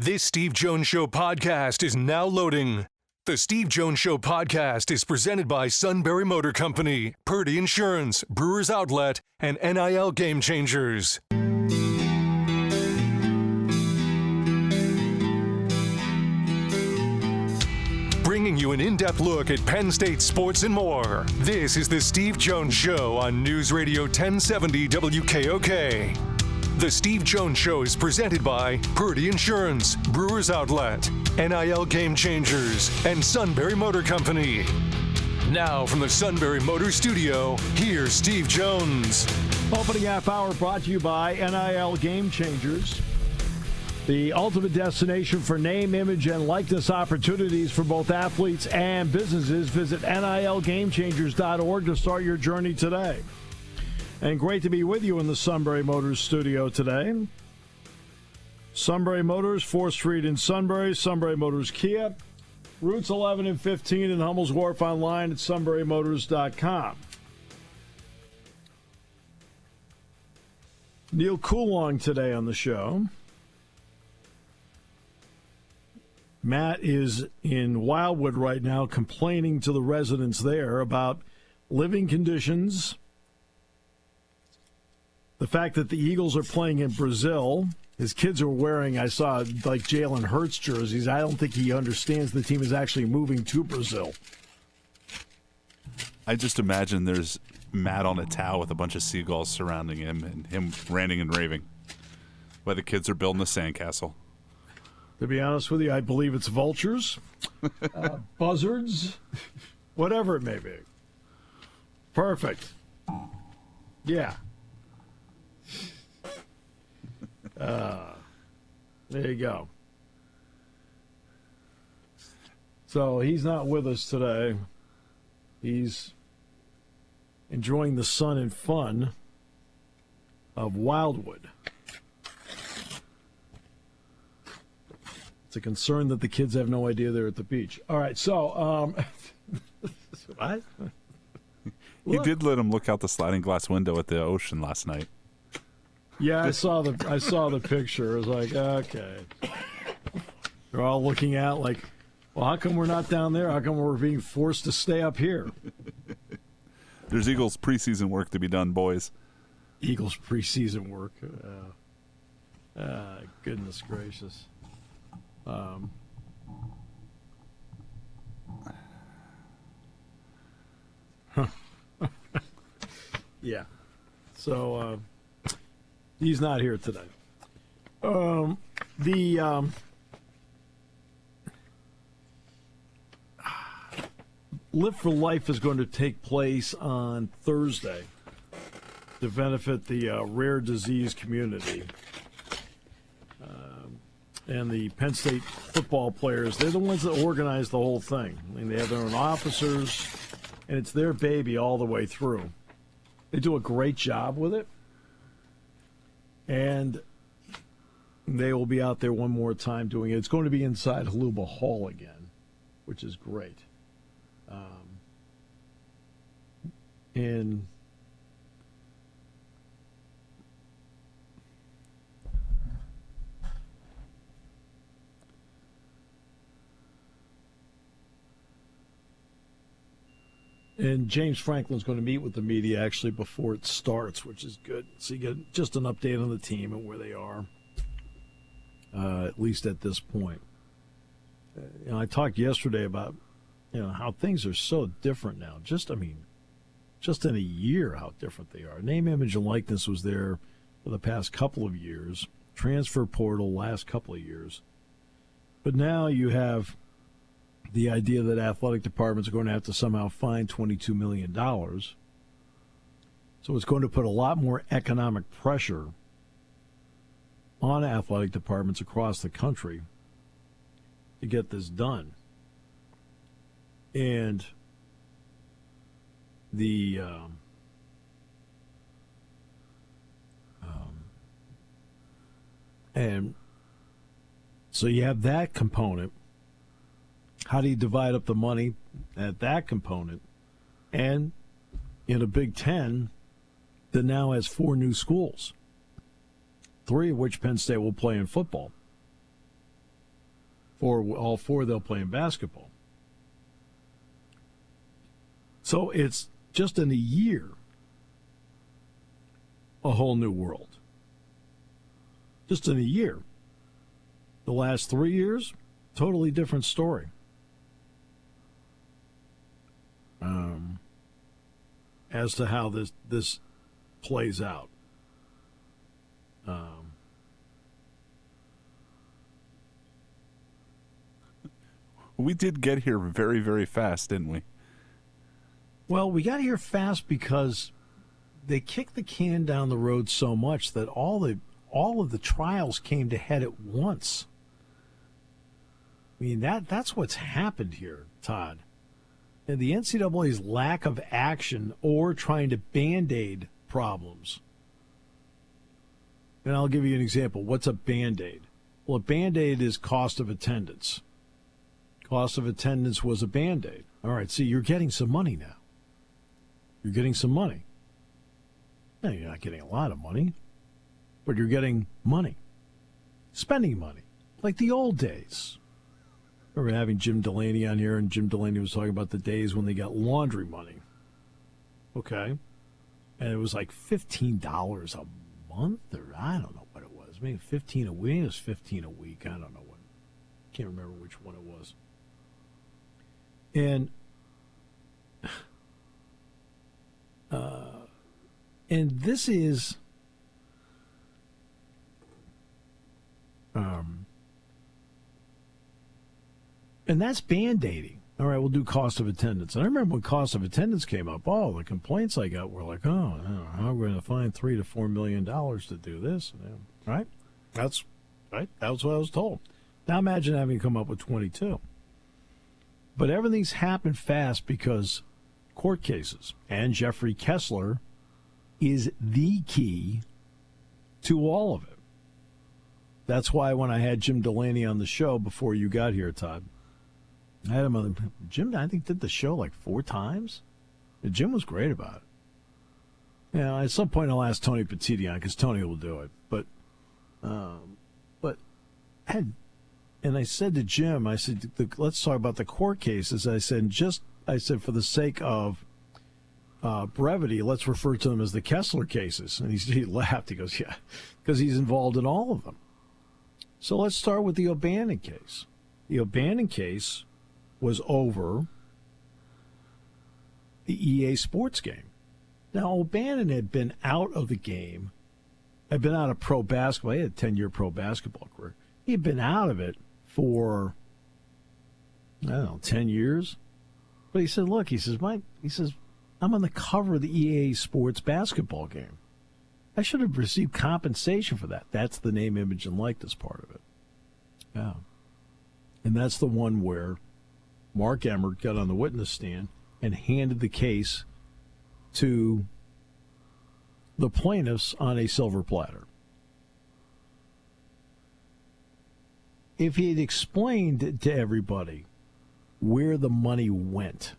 This Steve Jones Show podcast is now loading. The Steve Jones Show podcast is presented by Sunbury Motor Company, Purdy Insurance, Brewers Outlet, and NIL Game Changers. Bringing you an in-depth look at Penn State sports and more. This is the Steve Jones Show on News Radio 1070 WKOK. The Steve Jones Show is presented by Purdy Insurance, Brewers Outlet, NIL Game Changers, and Sunbury Motor Company. Now from the Sunbury Motor Studio, here's Steve Jones. Opening half hour brought to you by NIL Game Changers, the ultimate destination for name, image, and likeness opportunities for both athletes and businesses. Visit NILGameChangers.org to start your journey today. And great to be with you in the Sunbury Motors studio today. Sunbury Motors, 4th Street in Sunbury, Sunbury Motors Kia, routes 11 and 15 in Hummel's Wharf, online at sunburymotors.com. Neil Coulong today on the show. Matt is in Wildwood right now complaining to the residents there about living conditions, the fact that the Eagles are playing in Brazil. His kids are wearing, I saw, like Jalen Hurts jerseys. I don't think he understands the team is actually moving to Brazil. I just imagine there's Matt on a towel with a bunch of seagulls surrounding him and him ranting and raving while the kids are building a sandcastle. To be honest with you, I believe it's vultures, buzzards, whatever it may be. Perfect. Yeah. There you go. So he's not with us today. He's enjoying the sun and fun of Wildwood. It's a concern that the kids have no idea they're at the beach. All right, so what? He did let him look out the sliding glass window at the ocean last night. Yeah, I saw the picture. It was like, okay. They're all looking out like, well, how come we're not down there? How come we're being forced to stay up here? There's Eagles preseason work to be done, boys. Eagles preseason work. Goodness gracious. Yeah. So he's not here today. Live for Life is going to take place on Thursday to benefit the rare disease community. And the Penn State football players, they're the ones that organize the whole thing. I mean, they have their own officers, and it's their baby all the way through. They do a great job with it. And they will be out there one more time doing it. It's going to be inside Haluba Hall again, which is great. And James Franklin's going to meet with the media actually before it starts, which is good. So you get just an update on the team and where they are, at least at this point. I talked yesterday about how things are so different now. Just in a year, how different they are. Name, image, and likeness was there for the past couple of years. Transfer portal last couple of years. But now you have the idea that athletic departments are going to have to somehow find $22 million. So it's going to put a lot more economic pressure on athletic departments across the country to get this done. And so you have that component. How do you divide up the money at that component? And in a Big Ten that now has 4 new schools, 3 of which Penn State will play in football. all four they'll play in basketball. So it's just in a year, a whole new world. Just in a year. The last 3 years, totally different story. As to how this plays out. We did get here very, very fast, didn't we? Well, we got here fast because they kicked the can down the road so much that all of the trials came to head at once. I mean, that's what's happened here, Todd. And the NCAA's lack of action or trying to Band-Aid problems. And I'll give you an example. What's a Band-Aid? Well, a Band-Aid is cost of attendance. Cost of attendance was a Band-Aid. All right, see, you're getting some money now. You're getting some money. Now, you're not getting a lot of money, but you're getting money. Spending money, like the old days. Remember having Jim Delaney on here, and Jim Delaney was talking about the days when they got laundry money. Okay. And it was like $15 a month, or I don't know what it was. Maybe 15 a week. It was 15 a week. I don't know what. Can't remember which one it was. And this is and that's Band-Aiding. All right, we'll do cost of attendance. And I remember when cost of attendance came up, the complaints I got were like, how are we going to find $3 to $4 million to do this? Right? That's right. That was what I was told. Now imagine having to come up with 22. But everything's happened fast because court cases. And Jeffrey Kessler is the key to all of it. That's why when I had Jim Delaney on the show before you got here, Todd, I had him on. Jim, I think, did the show like 4 times. And Jim was great about it. At some point I'll ask Tony Petitti on because Tony will do it. But I said to Jim, I said, let's talk about the court cases. I said, for the sake of brevity, let's refer to them as the Kessler cases. And he laughed. He goes, yeah, because he's involved in all of them. So let's start with the O'Bannon case. The O'Bannon case was over the EA Sports game. Now, O'Bannon had been out of the game, had been out of pro basketball. He had a 10-year pro basketball career. He had been out of it for, 10 years. But he said, look, he says, I'm on the cover of the EA Sports basketball game. I should have received compensation for that. That's the name, image, and likeness part of it. Yeah. And that's the one where Mark Emmert got on the witness stand and handed the case to the plaintiffs on a silver platter. If he had explained to everybody where the money went,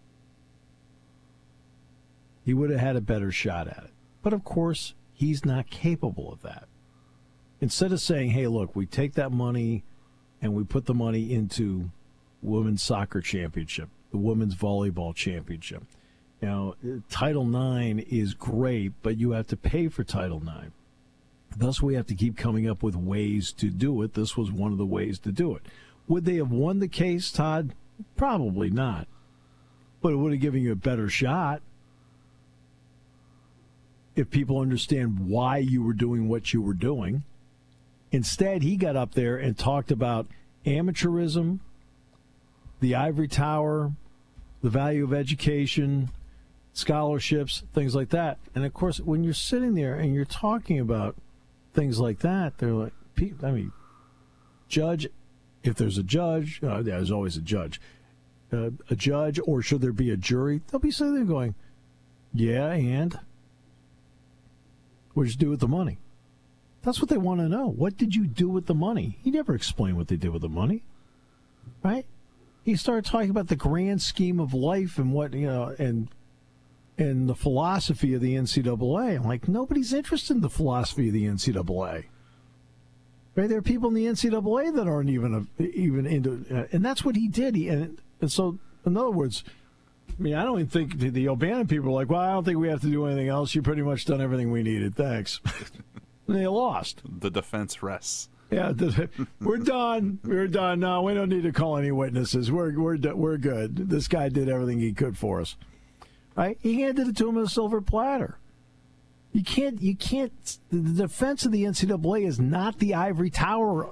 he would have had a better shot at it. But, of course, he's not capable of that. Instead of saying, hey, look, we take that money and we put the money into women's soccer championship, the women's volleyball championship. Now, Title IX is great, but you have to pay for Title IX. Thus, we have to keep coming up with ways to do it. This was one of the ways to do it. Would they have won the case, Todd? Probably not. But it would have given you a better shot if people understand why you were doing what you were doing. Instead, he got up there and talked about amateurism, the ivory tower, the value of education, scholarships, things like that. And, of course, when you're sitting there and you're talking about things like that, they're like, judge, if there's a judge, there's always a judge, or should there be a jury? They'll be sitting there going, yeah, and what did you do with the money? That's what they want to know. What did you do with the money? He never explained what they did with the money, right? He started talking about the grand scheme of life and what, and the philosophy of the NCAA. I'm like, nobody's interested in the philosophy of the NCAA. Right? There are people in the NCAA that aren't even into, and that's what he did. And so, in other words, I mean, I don't even think the O'Bannon people are like, well, I don't think we have to do anything else. You pretty much done everything we needed. Thanks. And they lost. The defense rests. Yeah, we're done. We're done. No, we don't need to call any witnesses. We're good. This guy did everything he could for us. Right? He handed it to him on a silver platter. You can't. The defense of the NCAA is not the ivory tower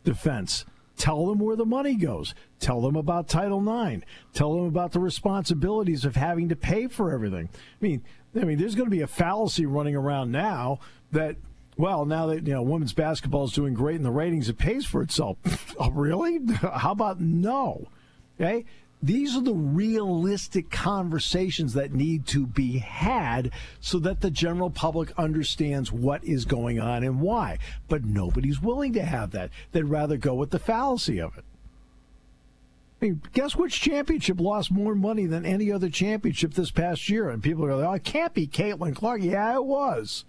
defense. Tell them where the money goes. Tell them about Title IX. Tell them about the responsibilities of having to pay for everything. I mean, there's going to be a fallacy running around now that, well, now that women's basketball is doing great in the ratings, it pays for itself. Oh, really? How about no? Okay. These are the realistic conversations that need to be had so that the general public understands what is going on and why. But nobody's willing to have that. They'd rather go with the fallacy of it. I mean, guess which championship lost more money than any other championship this past year? And people are like, oh, it can't be Caitlin Clark. Yeah, it was.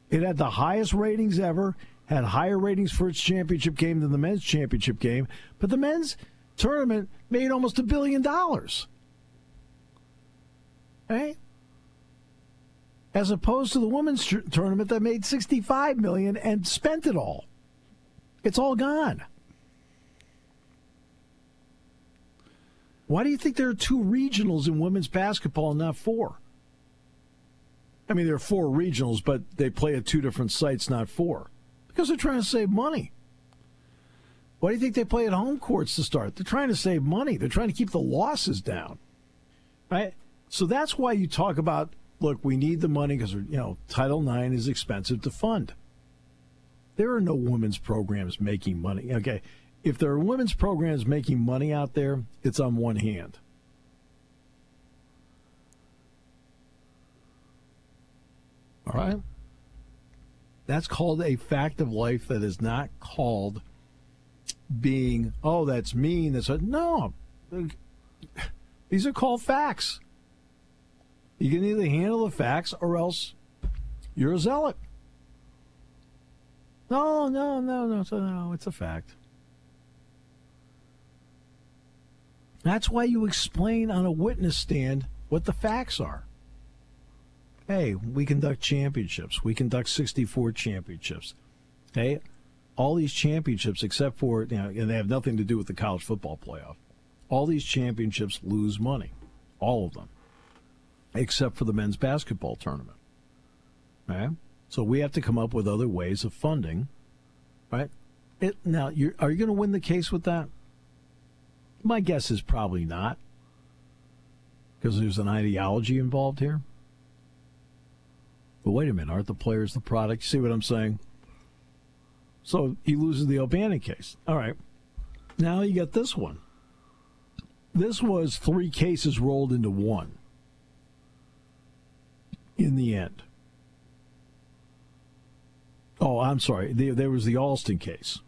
It had the highest ratings ever, had higher ratings for its championship game than the men's championship game. But the men's tournament made almost $1 billion. Right? As opposed to the women's tournament that made $65 million and spent it all. It's all gone. Why do you think there are 2 regionals in women's basketball and not 4? I mean, there are 4 regionals, but they play at 2 different sites, not 4. Because they're trying to save money. Why do you think they play at home courts to start? They're trying to save money. They're trying to keep the losses down. Right? So that's why you talk about, look, we need the money because, Title IX is expensive to fund. There are no women's programs making money. Okay, if there are women's programs making money out there, it's on one hand. All right? That's called a fact of life. That is not called being, oh, that's mean. No. These are called facts. You can either handle the facts or else you're a zealot. No, it's a fact. That's why you explain on a witness stand what the facts are. Hey, we conduct championships. We conduct 64 championships. Hey, all these championships, except for, and they have nothing to do with the college football playoff, all these championships lose money. All of them. Except for the men's basketball tournament. Right? So we have to come up with other ways of funding. Right? Now, are you going to win the case with that? My guess is probably not. Because there's an ideology involved here. But wait a minute, aren't the players the product? See what I'm saying? So he loses the O'Bannon case. All right. Now you got this one. This was 3 cases rolled into one in the end. Oh, I'm sorry. There was the Alston case.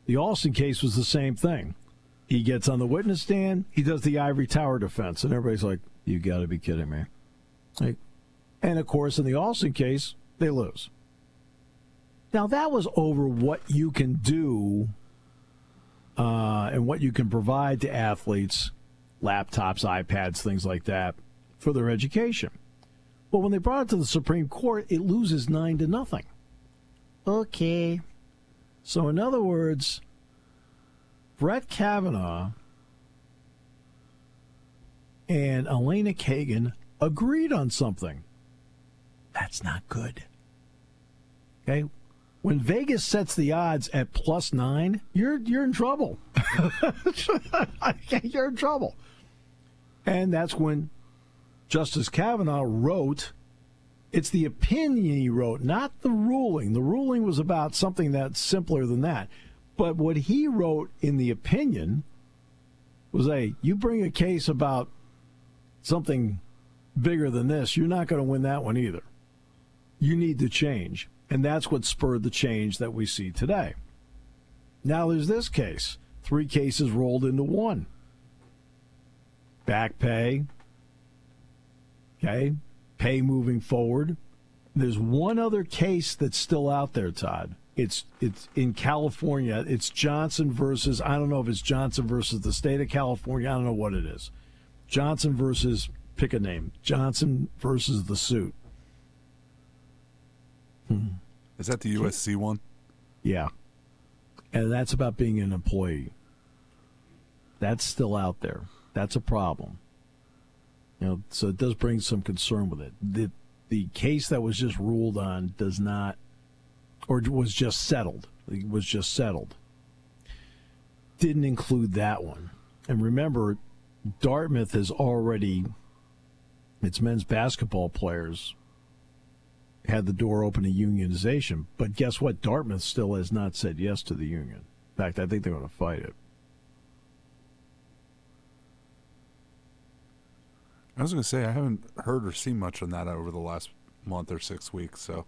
The Alston case was the same thing. He gets on the witness stand. He does the ivory tower defense. And everybody's like, you got to be kidding me. Like, and, of course, in the Alston case, they lose. Now, that was over what you can do and what you can provide to athletes, laptops, iPads, things like that, for their education. Well, when they brought it to the Supreme Court, it loses 9-0. Okay. So, in other words, Brett Kavanaugh and Elena Kagan agreed on something. That's not good. Okay? When Vegas sets the odds at +9, you're in trouble. You're in trouble. And that's when Justice Kavanaugh wrote, it's the opinion he wrote, not the ruling. The ruling was about something that's simpler than that. But what he wrote in the opinion was, hey, you bring a case about something bigger than this, you're not going to win that one either. You need to change. And that's what spurred the change that we see today. Now there's this case. 3 cases rolled into one. Back pay. Pay moving forward. There's one other case that's still out there, Todd. It's in California. It's Johnson versus, I don't know if it's Johnson versus the state of California. I don't know what it is. Johnson versus, pick a name. Johnson versus the suit. Is that the USC one? Yeah. And that's about being an employee. That's still out there. That's a problem. So it does bring some concern with it. The case that was just ruled on does not, or was just settled. It was just settled. Didn't include that one. And remember, Dartmouth has already, its men's basketball players had the door open to unionization. But guess what? Dartmouth still has not said yes to the union. In fact, I think they're going to fight it. I was going to say, I haven't heard or seen much on that over the last month or 6 weeks. So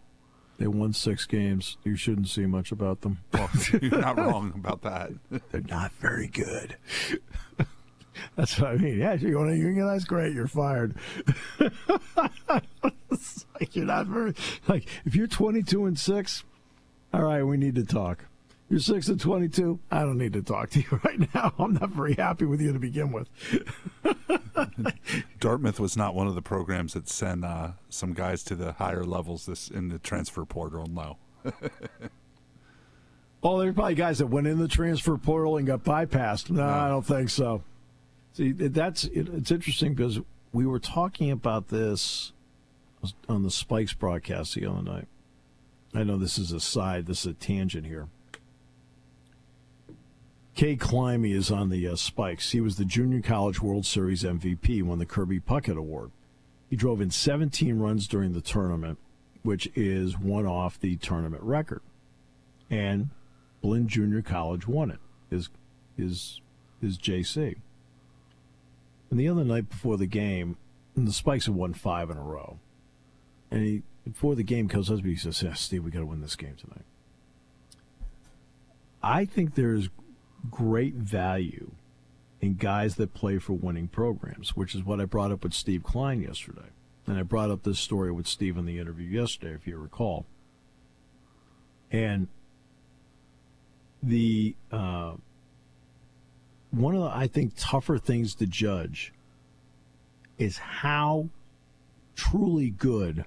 they won 6 games. You shouldn't see much about them. Well, you're not wrong about that. They're not very good. That's what I mean. Yeah, you want to unionize? Great, you're fired. It's like you're not very, like, if you're 22-6, all right, we need to talk. You're 6-22, I don't need to talk to you right now. I'm not very happy with you to begin with. Dartmouth was not one of the programs that sent some guys to the higher levels in the transfer portal. No. Oh, there are probably guys that went in the transfer portal and got bypassed. No, I don't think so. See, it's interesting because we were talking about this on the Spikes broadcast the other night. I know this is a tangent here. Kay Climby is on the Spikes. He was the Junior College World Series MVP, won the Kirby Puckett Award. He drove in 17 runs during the tournament, which is one off the tournament record. And Blinn Junior College won it, his JC. And the other night before the game, and the Spikes had won 5 in a row. And before the game comes up, he says, Steve, we got to win this game tonight. I think there's great value in guys that play for winning programs, which is what I brought up with Steve Klein yesterday. And I brought up this story with Steve in the interview yesterday, if you recall. And the one of the, I think, tougher things to judge is how truly good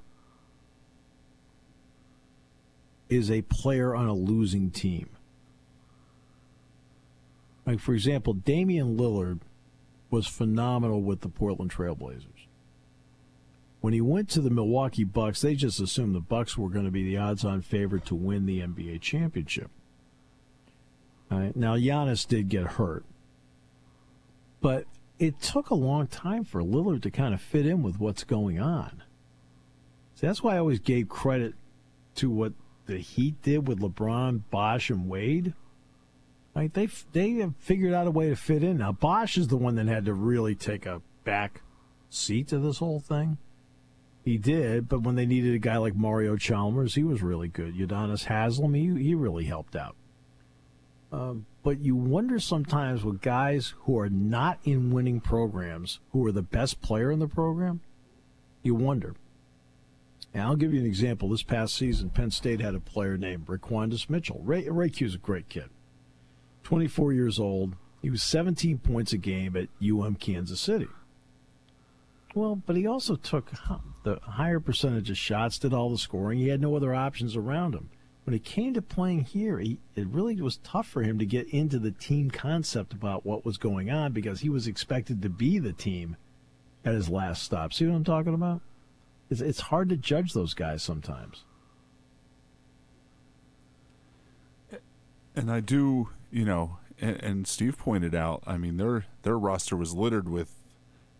is a player on a losing team. Like, for example, Damian Lillard was phenomenal with the Portland Trailblazers. When he went to the Milwaukee Bucks, they just assumed the Bucks were going to be the odds-on favorite to win the NBA championship. All right, now, Giannis did get hurt. But it took a long time for Lillard to kind of fit in with what's going on. So that's why I always gave credit to what the Heat did with LeBron, Bosh, and Wade. Like they have figured out a way to fit in. Now, Bosh is the one that had to really take a back seat to this whole thing. He did, but when they needed a guy like Mario Chalmers, he was really good. Udonis Haslem, he really helped out. But you wonder sometimes with guys who are not in winning programs, who are the best player in the program, you wonder. And I'll give you an example. This past season, Penn State had a player named Raquandis Mitchell. Ray Q's a great kid. 24 years old. He was 17 points a game at Kansas City. Well, but he also took the higher percentage of shots, did all the scoring. He had no other options around him. When it came to playing here, it really was tough for him to get into the team concept about what was going on because he was expected to be the team at his last stop. See what I'm talking about? It's hard to judge those guys sometimes. And I do, and Steve pointed out, I mean, their roster was littered with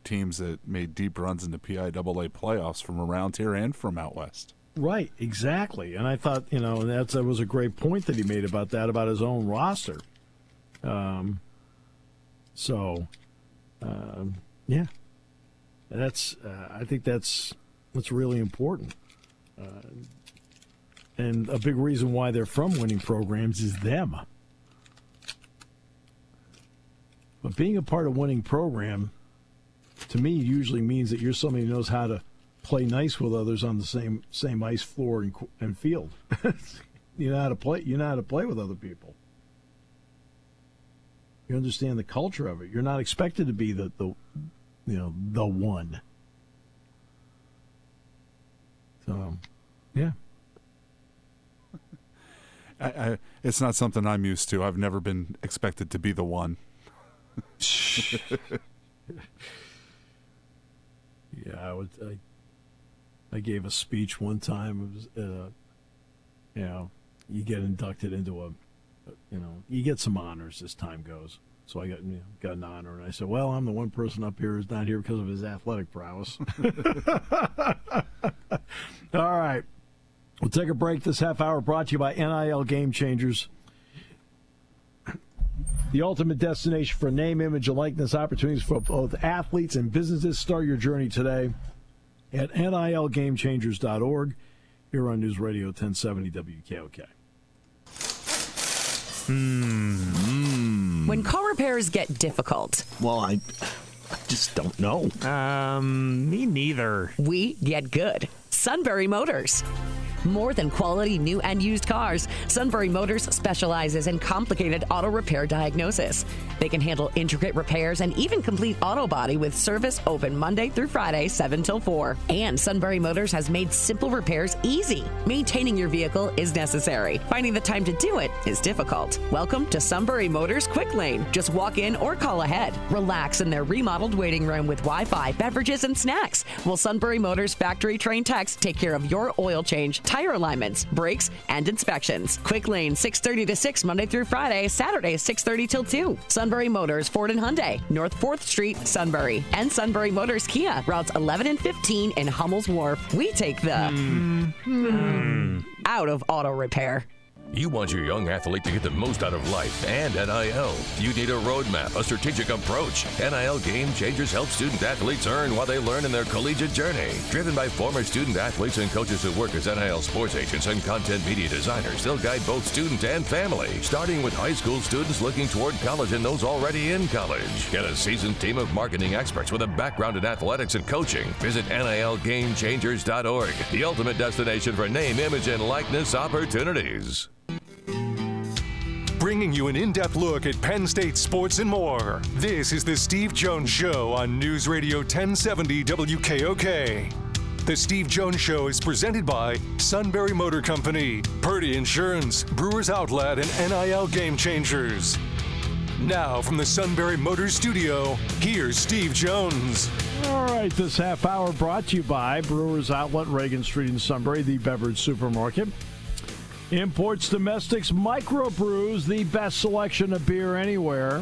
teams that made deep runs in the PIAA playoffs from around here and from out west. Right, exactly. And I thought, that was a great point that he made about that, about his own roster. Yeah. I think that's really important. And a big reason why they're from winning programs is them. But being a part of a winning program, to me, usually means that you're somebody who knows how to play nice with others on the same ice floor and field. you know how to play. You know how to play with other people. You understand the culture of it. You're not expected to be the one. So, yeah. It's not something I'm used to. I've never been expected to be the one. Yeah, I gave a speech one time. It was, you get inducted into you get some honors as time goes. So I got an honor, and I said, "Well, I'm the one person up here who's not here because of his athletic prowess." All right, we'll take a break. This half hour brought to you by NIL Game Changers, the ultimate destination for name, image, and likeness opportunities for both athletes and businesses. Start your journey today at nilgamechangers.org. Here on News Radio 1070 WKOK. When car repairs get difficult, Well, I just don't know. Me neither. we get good. Sunbury Motors. More than quality new and used cars, Sunbury Motors specializes in complicated auto repair diagnosis. They can handle intricate repairs and even complete auto body with service open Monday through Friday, 7 till 4. And Sunbury Motors has made simple repairs easy. Maintaining your vehicle is necessary. Finding the time to do it is difficult. Welcome to Sunbury Motors Quick Lane. Just walk in or call ahead. Relax in their remodeled waiting room with Wi-Fi, beverages, and snacks. While Sunbury Motors factory-trained techs take care of your oil change, tire alignments, brakes, and inspections. Quick Lane, 6:30 to 6, Monday through Friday, Saturday, 6:30 till 2. Sunbury Motors, Ford and Hyundai, North 4th Street, Sunbury. And Sunbury Motors Kia, routes 11 and 15 in Hummel's Wharf. We take the out of auto repair. You want your young athlete to get the most out of life and NIL. You need a roadmap, a strategic approach. NIL Game Changers help student athletes earn while they learn in their collegiate journey. Driven by former student athletes and coaches who work as NIL sports agents and content media designers, they'll guide both student and family, starting with high school students looking toward college and those already in college. Get a seasoned team of marketing experts with a background in athletics and coaching. Visit NILGameChangers.org, the ultimate destination for name, image, and likeness opportunities. Bringing you an in-depth look at Penn State sports and more. This is the Steve Jones Show on News Radio 1070 WKOK. The Steve Jones Show is presented by Sunbury Motor Company, Purdy Insurance, Brewers Outlet, and NIL Game Changers. Now from the Sunbury Motors Studio, here's Steve Jones. All right, this half hour brought to you by Brewers Outlet, Reagan Street in Sunbury, the beverage supermarket. Imports, domestics, microbrews, the best selection of beer anywhere.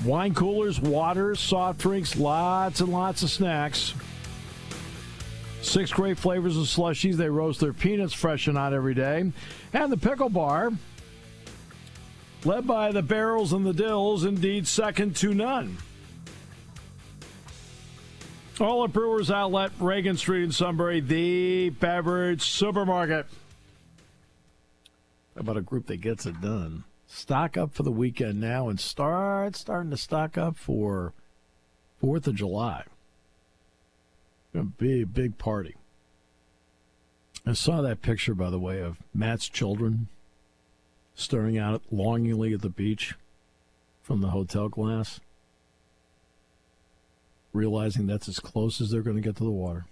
Wine coolers, waters, soft drinks, lots and lots of snacks. 6 great flavors of slushies. They roast their peanuts fresh and hot every day. And the pickle bar, led by the barrels and the dills, indeed second to none. All at Brewers Outlet, Reagan Street in Sunbury, the beverage supermarket. How about a group that gets it done? Stock up for the weekend now and starting to stock up for 4th of July. A big party. I saw that picture, by the way, of Matt's children staring out longingly at the beach from the hotel glass, realizing that's as close as they're going to get to the water.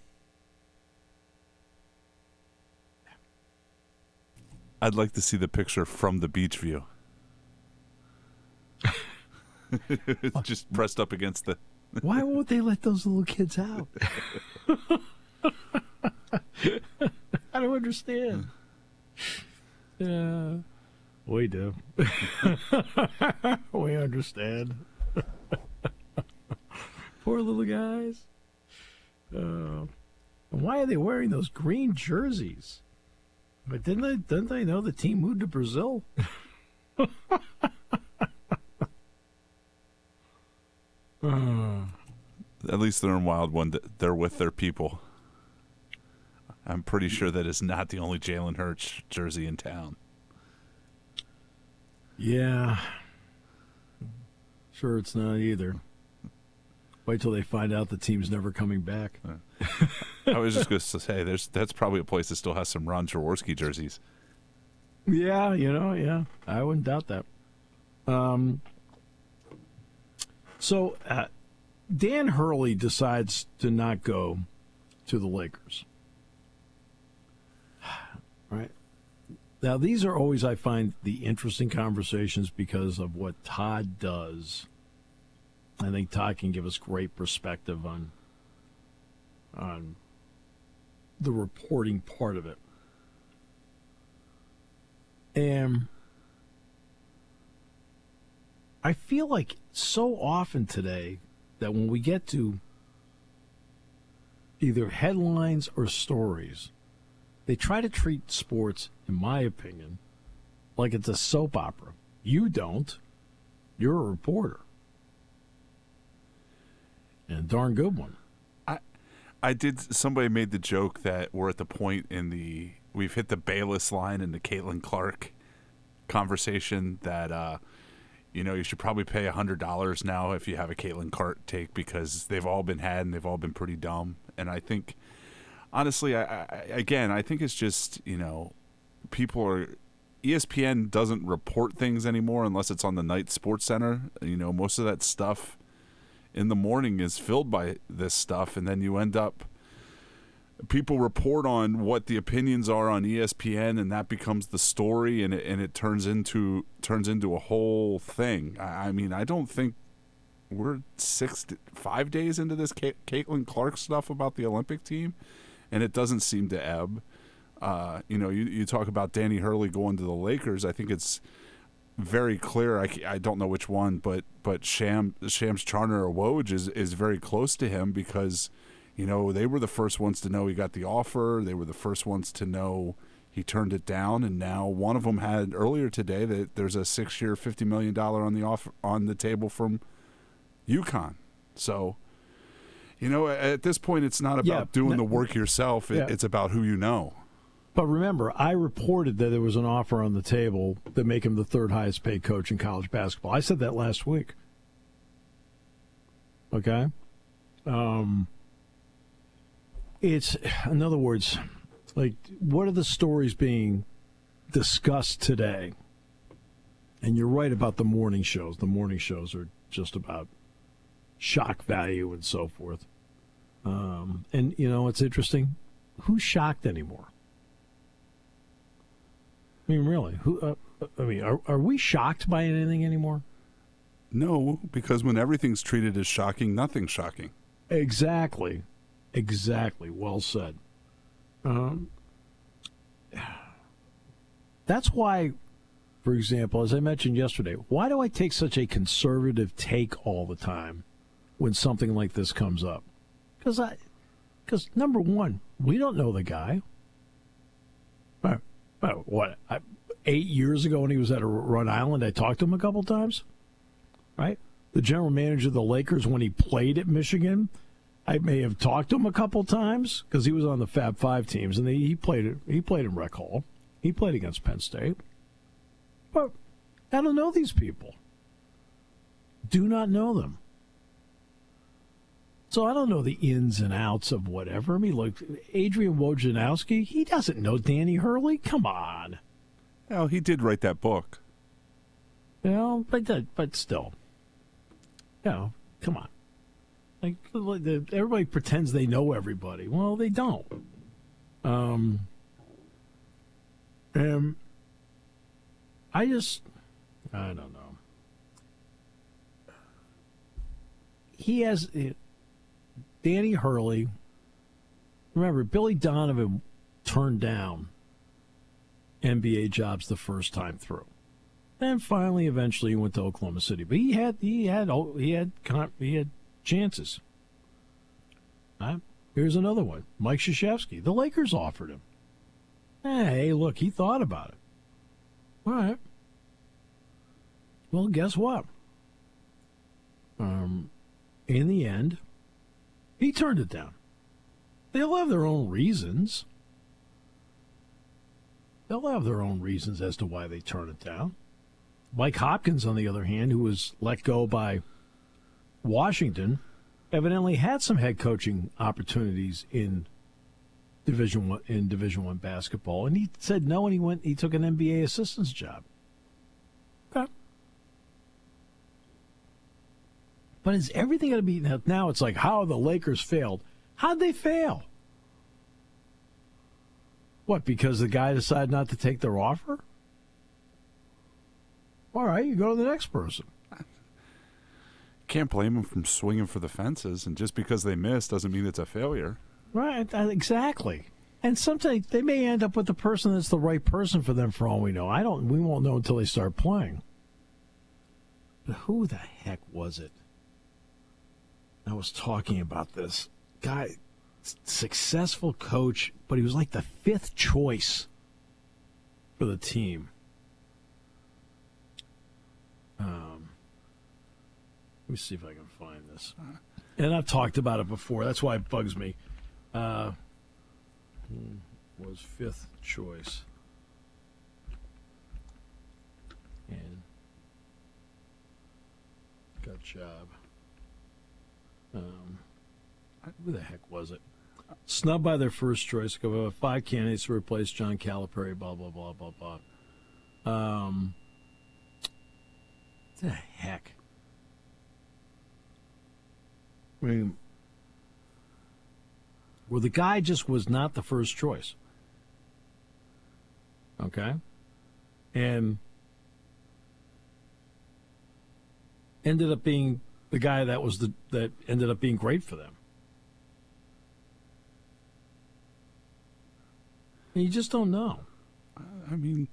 I'd like to see the picture from the beach view. Just pressed up against the... Why won't they let those little kids out? I don't understand. Yeah, we do. We understand. Poor little guys. Why are they wearing those green jerseys? But didn't they know the team moved to Brazil? At least they're in Wildwood. They're with their people. I'm pretty sure that is not the only Jalen Hurts jersey in town. Yeah. Sure, it's not either. Wait till they find out the team's never coming back. I was just going to say, that's probably a place that still has some Ron Jaworski jerseys. Yeah, I wouldn't doubt that. So Dan Hurley decides to not go to the Lakers. Right. Now, these are always, I find, the interesting conversations because of what Todd does. I think Todd can give us great perspective on the reporting part of it. And I feel like so often today that when we get to either headlines or stories, they try to treat sports, in my opinion, like it's a soap opera. You don't. You're a reporter. And a darn good one. Somebody made the joke that we're at the point we've hit the Bayless line in the Caitlin Clark conversation that, you should probably pay $100 now if you have a Caitlin Clark take because they've all been had and they've all been pretty dumb. And I think, honestly, I think it's just, ESPN doesn't report things anymore unless it's on the night Sports Center. Most of that stuff in the morning is filled by this stuff, and then you end up people report on what the opinions are on ESPN, and that becomes the story, and it turns into a whole thing. I mean, I don't think we're 5 days into this Caitlin Clark stuff about the Olympic team, and it doesn't seem to ebb. You talk about Danny Hurley going to the Lakers. I think it's very clear. I don't know which one, but Shams Charania or Woj is very close to him because, they were the first ones to know he got the offer. They were the first ones to know he turned it down, and now one of them had earlier today that there's a 6-year, $50 million on the table from UConn. So, at this point, it's not about doing the work yourself. It's about who you know. But remember, I reported that there was an offer on the table that make him the third highest paid coach in college basketball. I said that last week. Okay? It's, in other words, like, what are the stories being discussed today? And you're right about the morning shows. The morning shows are just about shock value and so forth. And, it's interesting. Who's shocked anymore? I mean, really, are we shocked by anything anymore? No, because when everything's treated as shocking, nothing's shocking. Exactly. Well said. That's why, for example, as I mentioned yesterday, why do I take such a conservative take all the time when something like this comes up? Because number one, we don't know the guy. 8 years ago when he was at Rhode Island, I talked to him a couple times, right? The general manager of the Lakers, when he played at Michigan, I may have talked to him a couple times because he was on the Fab Five teams, and he played in Rec Hall. He played against Penn State. But I don't know these people. Do not know them. So I don't know the ins and outs of whatever. I mean, look, Adrian Wojnarowski, he doesn't know Danny Hurley. Come on. Well, he did write that book. But still. Come on. Like, everybody pretends they know everybody. Well, they don't. I don't know. He has... Danny Hurley, remember, Billy Donovan turned down NBA jobs the first time through. And finally, eventually, he went to Oklahoma City. But he had chances. Here's another one. Mike Krzyzewski. The Lakers offered him. Hey, look, he thought about it. All right. Well, guess what? In the end, he turned it down. They'll have their own reasons. They'll have their own reasons as to why they turn it down. Mike Hopkins, on the other hand, who was let go by Washington, evidently had some head coaching opportunities in Division One basketball, and he said no, and he took an NBA assistant's job. Okay. But is everything going to be now? It's like how the Lakers failed. How'd they fail? What? Because the guy decided not to take their offer? All right, you go to the next person. Can't blame them from swinging for the fences, and just because they missed doesn't mean it's a failure. Right, exactly. And sometimes they may end up with the person that's the right person for them, for all we know. We won't know until they start playing. But who the heck was it? I was talking about this guy, successful coach, but he was like the fifth choice for the team. Let me see if I can find this. And I've talked about it before. That's why it bugs me. Was fifth choice. And got job. Who the heck was it? Snubbed by their first choice. Go 5 candidates to replace John Calipari. Blah blah blah blah blah. What the heck? I mean, well, the guy just was not the first choice. Okay, and ended up being the guy that ended up being great for them. And you just don't know. I mean,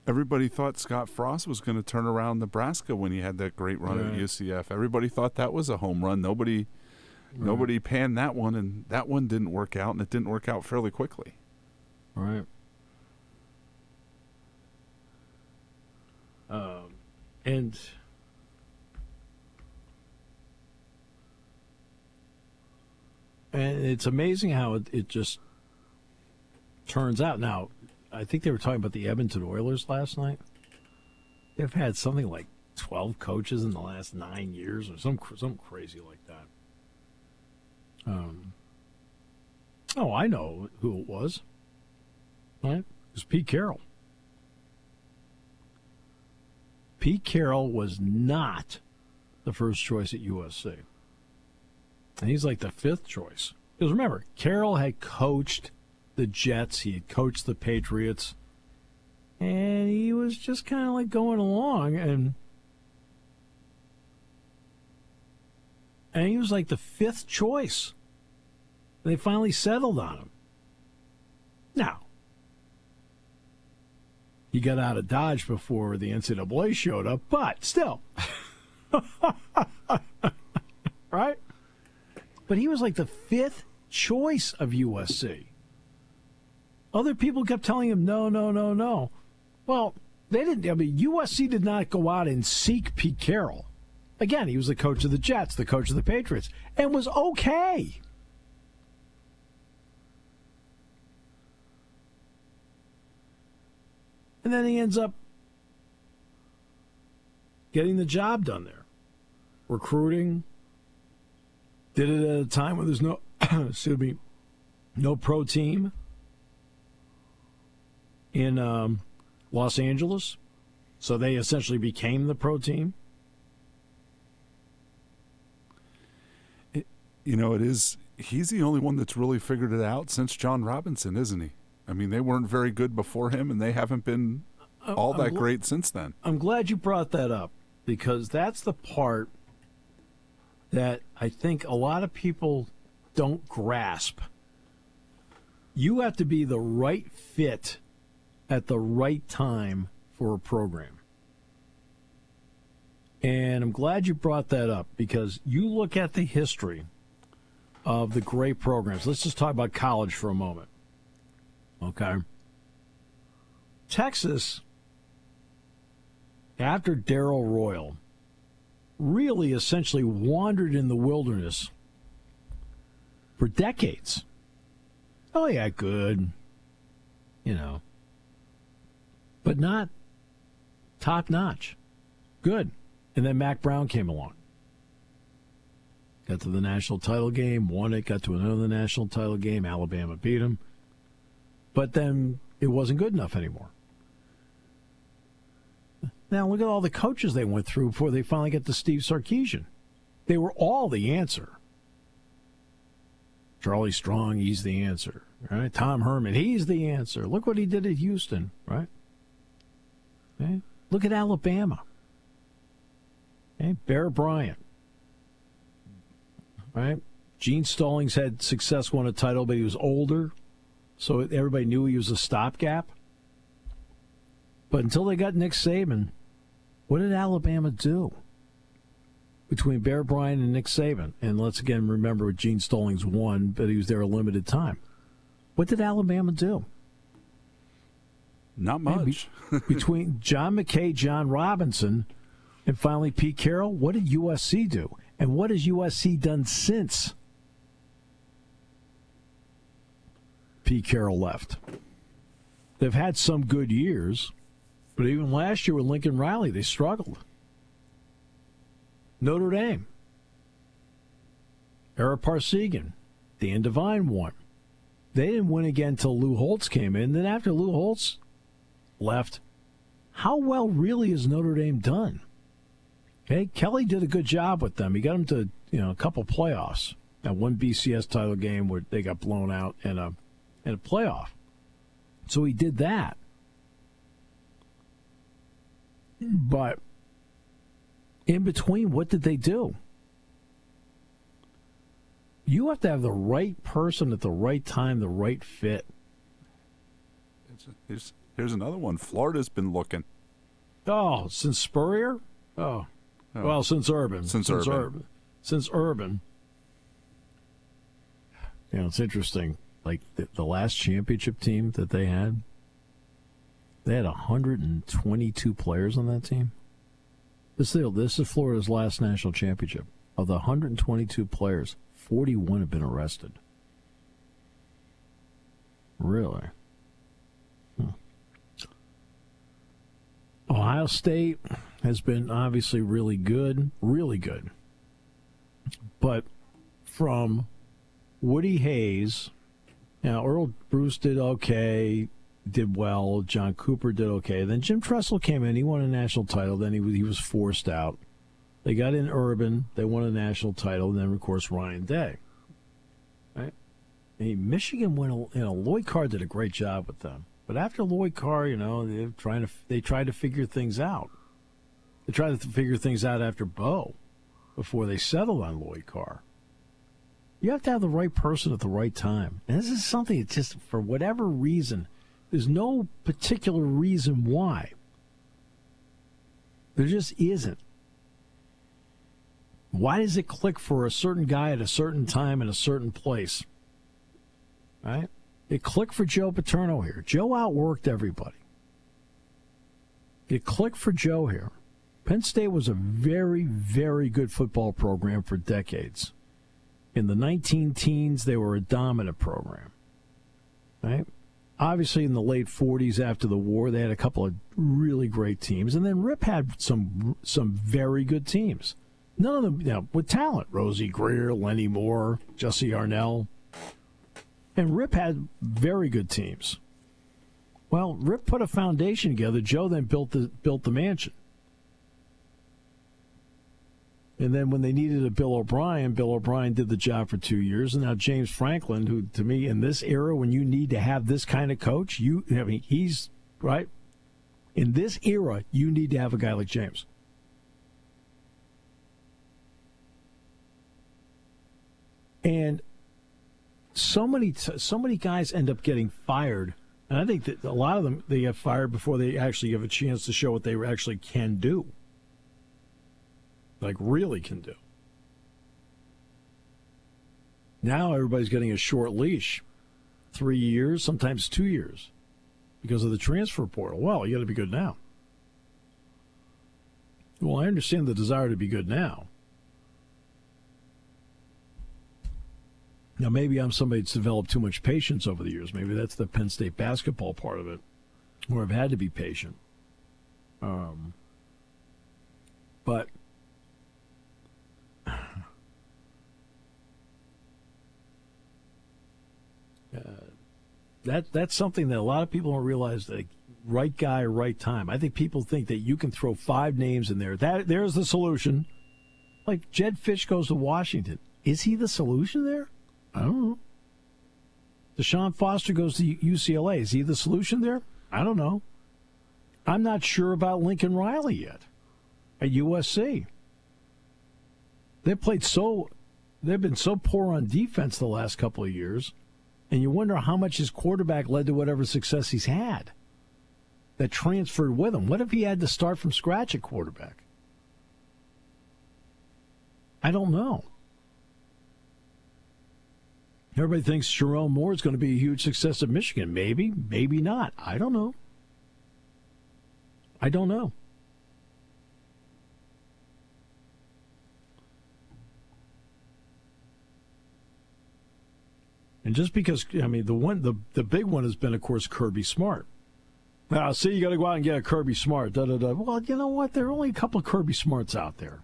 everybody thought Scott Frost was going to turn around Nebraska when he had that great run at UCF. Everybody thought that was a home run. Nobody panned that one, and that one didn't work out, and it didn't work out fairly quickly. Right. And it's amazing how it just turns out. Now, I think they were talking about the Edmonton Oilers last night. They've had something like 12 coaches in the last 9 years or something crazy like that. I know who it was. Right? It was Pete Carroll. Pete Carroll was not the first choice at USC. And he's like the fifth choice. Because remember, Carroll had coached the Jets. He had coached the Patriots. And he was just kind of like going along. And he was like the fifth choice. They finally settled on him. Now, he got out of Dodge before the NCAA showed up, but still. Right? But he was like the fifth choice of USC. Other people kept telling him, no. Well, they didn't. I mean, USC did not go out and seek Pete Carroll. Again, he was the coach of the Jets, the coach of the Patriots, and was okay. And then he ends up getting the job done there. Recruiting. Did it at a time when there's no, no pro team in Los Angeles. So they essentially became the pro team. It is. He's the only one that's really figured it out since John Robinson, isn't he? I mean, they weren't very good before him, and they haven't been all that great since then. I'm glad you brought that up, because that's the part that I think a lot of people don't grasp. You have to be the right fit at the right time for a program. And I'm glad you brought that up, because you look at the history of the great programs. Let's just talk about college for a moment. Okay. Texas, after Darrell Royal, really essentially wandered in the wilderness for decades. Oh, yeah, good. But not top notch. Good. And then Mac Brown came along. Got to the national title game, won it, got to another national title game. Alabama beat him. But then it wasn't good enough anymore. Now, look at all the coaches they went through before they finally got to Steve Sarkisian. They were all the answer. Charlie Strong, he's the answer. Right? Tom Herman, he's the answer. Look what he did at Houston, right? Okay. Look at Alabama. Okay. Bear Bryant. Right? Gene Stallings had success, won a title, but he was older, so everybody knew he was a stopgap. But until they got Nick Saban, what did Alabama do? Between Bear Bryant and Nick Saban, and let's again remember Gene Stallings won, but he was there a limited time. What did Alabama do? Not much. Between John McKay, John Robinson, and finally Pete Carroll, what did USC do? And what has USC done since Pete Carroll left? They've had some good years, but even last year with Lincoln Riley, they struggled. Notre Dame, Ara Parsegian, Dan Devine won. They didn't win again until Lou Holtz came in. Then after Lou Holtz left, how well really has Notre Dame done? Okay, Kelly did a good job with them. He got them to a couple playoffs. That one BCS title game where they got blown out in a playoff. So he did that. But in between, what did they do? You have to have the right person at the right time, the right fit. Here's another one. Florida's been looking. Oh, since Spurrier? Oh. Well, since Urban. Since Urban. It's interesting. Like the last championship team that they had 122 players on that team. This is Florida's last national championship. Of the 122 players, 41 have been arrested. Really? Ohio State has been obviously really good. But from Woody Hayes, Earl Bruce did okay, did well. John Cooper did okay. Then Jim Tressel came in. He won a national title. Then he was forced out. They got in Urban. They won a national title. And then, of course, Ryan Day. Right? Michigan went. Lloyd Carr did a great job with them. But after Lloyd Carr, they tried to figure things out. They tried to figure things out after Bo before they settled on Lloyd Carr. You have to have the right person at the right time. And this is something that just, for whatever reason, there's no particular reason why. There just isn't. Why does it click for a certain guy at a certain time in a certain place? Right? It clicked for Joe Paterno here. Joe outworked everybody. It clicked for Joe here. Penn State was a very, very good football program for decades. In the 19-teens, they were a dominant program. Right? Obviously, in the late 40s after the war, they had a couple of really great teams. And then Rip had some very good teams. None of them with talent. Rosie Greer, Lenny Moore, Jussie Arnell. And Rip had very good teams. Well, Rip put a foundation together. Joe then built the mansion. And then when they needed a Bill O'Brien did the job for 2 years. And now James Franklin, who to me in this era, when you need to have this kind of coach, he's right. In this era, you need to have a guy like James. And so many guys end up getting fired. And I think that a lot of them, they get fired before they actually have a chance to show what they actually can do. Like, really can do. Now everybody's getting a short leash. 3 years, sometimes 2 years, because of the transfer portal. Well, you got to be good now. Well, I understand the desire to be good now. Now, maybe I'm somebody that's developed too much patience over the years. Maybe that's the Penn State basketball part of it, where I've had to be patient. But That's something that a lot of people don't realize. That right guy, right time. I think people think that you can throw 5 names in there. There's the solution. Like Jed Fish goes to Washington. Is he the solution there? I don't know. Deshaun Foster goes to UCLA. Is he the solution there? I don't know. I'm not sure about Lincoln Riley yet at USC. They've been so poor on defense the last couple of years, and you wonder how much his quarterback led to whatever success he's had that transferred with him. What if he had to start from scratch at quarterback? I don't know. Everybody thinks Sherrone Moore is going to be a huge success at Michigan. Maybe, maybe not. I don't know. And just because, I mean, the big one has been, of course, Kirby Smart. Now, see, you got to go out and get a Kirby Smart. Well, you know what? There are only a couple of Kirby Smarts out there.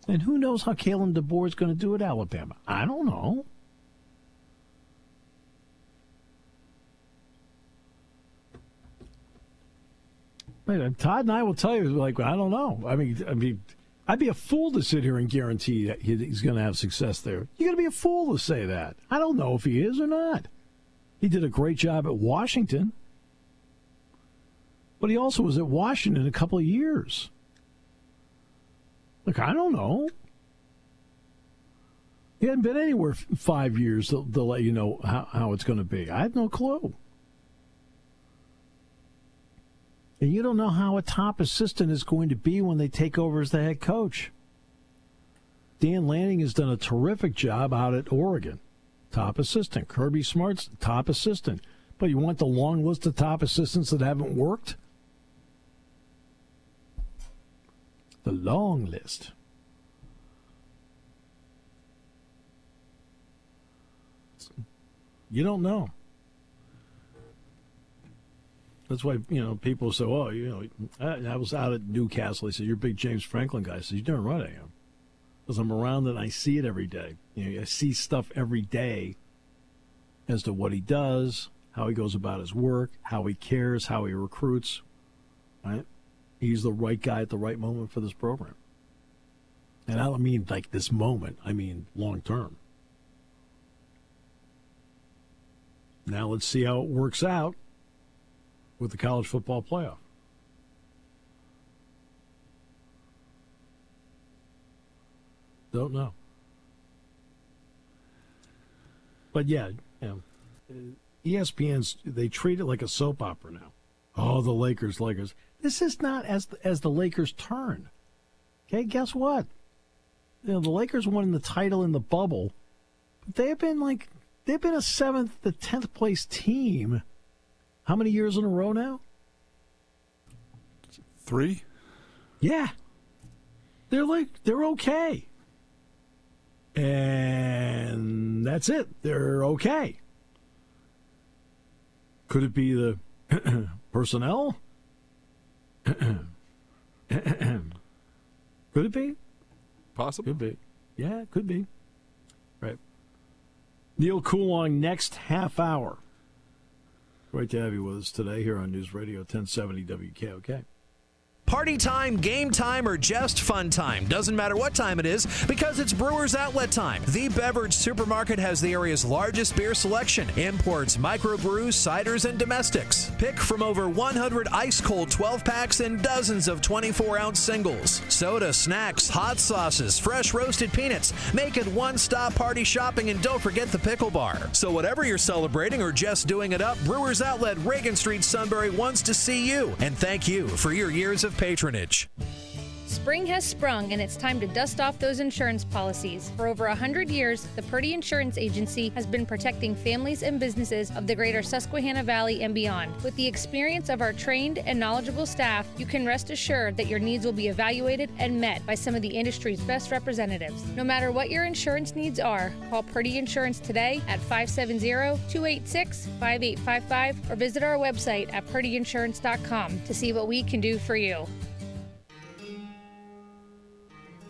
And who knows how Kalen DeBoer is going to do at Alabama? I don't know. Todd and I will tell you, like, I don't know. I mean, I'd be a fool to sit here and guarantee that he's going to have success there. You're going to be a fool to say that. I don't know if he is or not. He did a great job at Washington. But he also was at Washington a couple of years. Look, I don't know. He hadn't been anywhere 5 years to let you know how it's going to be. I have no clue. And you don't know how a top assistant is going to be when they take over as the head coach. Dan Lanning has done a terrific job out at Oregon. Top assistant. Kirby Smart's top assistant. But you want the long list of top assistants that haven't worked? The long list. You don't know. That's why, people say, oh, I was out at Newcastle. He said, you're a big James Franklin guy. I said, you darn right I am. Because I'm around and I see it every day. I see stuff every day as to what he does, how he goes about his work, how he cares, how he recruits. Right? He's the right guy at the right moment for this program. And I don't mean like this moment. I mean long term. Now let's see how it works out with the college football playoff. Don't know. But yeah, ESPN's, they treat it like a soap opera now. Oh, the Lakers. This is not as the Lakers turn. Okay, guess what? The Lakers won the title in the bubble, but they've been a 7th to 10th place team. How many years in a row now? 3? Yeah. They're okay. And that's it. They're okay. Could it be the personnel? Could it be? Possible. Could be. Yeah, it could be. Right. Neil Coulon next half hour. Great to have you with us today here on News Radio 1070 WKOK. Party time, game time, or just fun time. Doesn't matter what time it is because it's Brewers Outlet time. The Beverage Supermarket has the area's largest beer selection. Imports, microbrews, ciders, and domestics. Pick from over 100 ice-cold 12-packs and dozens of 24-ounce singles. Soda, snacks, hot sauces, fresh roasted peanuts. Make it one-stop party shopping, and don't forget the pickle bar. So whatever you're celebrating or just doing it up, Brewers Outlet, Reagan Street, Sunbury wants to see you. And thank you for your years of patronage. Spring has sprung, and it's time to dust off those insurance policies. For over 100 years, the Purdy Insurance Agency has been protecting families and businesses of the greater Susquehanna Valley and beyond. With the experience of our trained and knowledgeable staff, you can rest assured that your needs will be evaluated and met by some of the industry's best representatives. No matter what your insurance needs are, call Purdy Insurance today at 570-286-5855 or visit our website at purdyinsurance.com to see what we can do for you.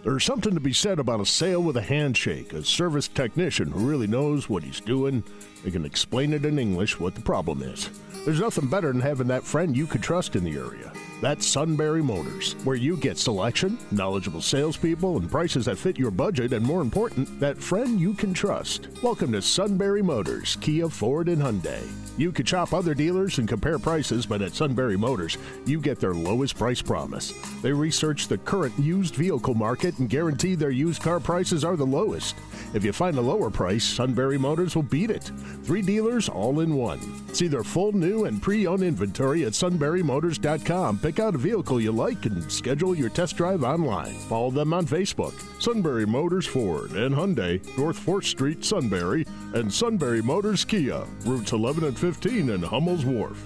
There's something to be said about a sale with a handshake, a service technician who really knows what he's doing. They can explain it in English what the problem is. There's nothing better than having that friend you could trust in the area. That's Sunbury Motors, where you get selection, knowledgeable salespeople, and prices that fit your budget, and more important, that friend you can trust. Welcome to Sunbury Motors, Kia, Ford, and Hyundai. You could shop other dealers and compare prices, but at Sunbury Motors, you get their lowest price promise. They research the current used vehicle market and guarantee their used car prices are the lowest. If you find a lower price, Sunbury Motors will beat it. 3 dealers all in one. See their full new and pre-owned inventory at sunburymotors.com. Pick out a vehicle you like and schedule your test drive online. Follow them on Facebook. Sunbury Motors Ford and Hyundai, North 4th Street, Sunbury, and Sunbury Motors Kia, routes 11 and 15 in Hummel's Wharf.